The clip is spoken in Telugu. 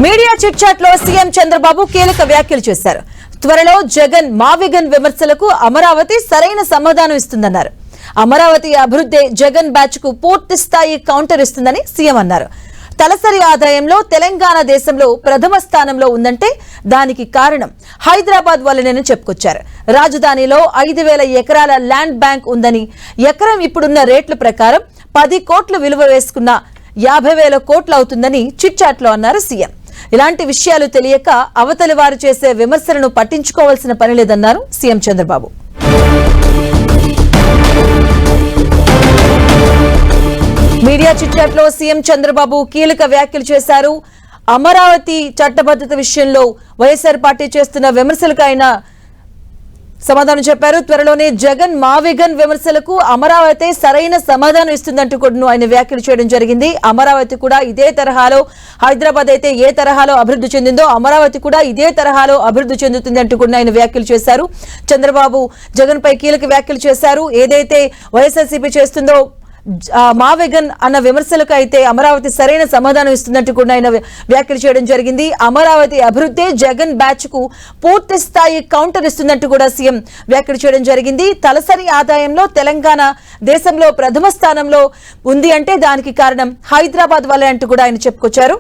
మీడియా చిట్ చాట్ లో సీఎం చంద్రబాబు కీలక వ్యాఖ్యలు చేశారు. త్వరలో జగన్ మావిగన్ విమర్శలకు అమరావతి సరైన సమాధానం ఇస్తుందన్నారు. అమరావతి అభివృద్ధి జగన్ బ్యాచ్ కు పూర్తి స్థాయి కౌంటర్ ఇస్తుందని సీఎం అన్నారు. తలసరి ఆదాయంలో తెలంగాణ దేశంలో ప్రథమ స్థానంలో ఉందంటే దానికి కారణం హైదరాబాద్ వల్లనేనని చెప్పుకొచ్చారు. రాజధానిలో 5,000 ఎకరాల ల్యాండ్ బ్యాంక్ ఉందని, ఎకరం ఇప్పుడున్న రేట్ల ప్రకారం 10 కోట్లు విలువ వేసుకున్న 50,000 కోట్లు అవుతుందని చిట్ చాట్ లో అన్నారు సీఎం. ఇలాంటి విషయాలు తెలియక అవతలి వారు చేసే విమర్శలను పట్టించుకోవాల్సిన పని లేదన్నారు CM Chandrababu. Media chit chat లో సీఎం చంద్రబాబు కీలక వ్యాఖ్యలు చేశారు. అమరావతి చట్టబద్ధత విషయంలో వైఎస్ఆర్ పార్టీ చేస్తున్న విమర్శలకు ఆయన సమాధానం చెప్పారు. త్వరలోనే జగన్ మావిగన్ విమర్శలకు అమరావతి సరైన సమాధానం ఇస్తుందంటూ కూడా ఆయన వ్యాఖ్యలు చేయడం జరిగింది. అమరావతి కూడా ఇదే తరహాలో, హైదరాబాద్ అయితే ఏ తరహాలో అభివృద్ధి చెందిందో అమరావతి కూడా ఇదే తరహాలో అభివృద్ధి చెందుతుంది అంటూ కూడా ఆయన వ్యాఖ్యలు చేశారు. చంద్రబాబు జగన్ పై కీలక వ్యాఖ్యలు చేశారు. ఏదైతే వైఎస్ఆర్సీపీ చేస్తుందో మావిగన్ అన్న విమర్శలకు అయితే అమరావతి సరైన సమాధానం ఇస్తున్నట్టు కూడా ఆయన వ్యాఖ్యలు చేయడం జరిగింది. అమరావతి అభివృద్ధి జగన్ బ్యాచ్ కు పూర్తి స్థాయి కౌంటర్ ఇస్తున్నట్టు కూడా సీఎం వ్యాఖ్యలు చేయడం జరిగింది. తలసరి ఆదాయంలో తెలంగాణ దేశంలో ప్రథమ స్థానంలో ఉంది అంటే దానికి కారణం హైదరాబాద్ వల్లే అంటూ కూడా ఆయన చెప్పుకొచ్చారు.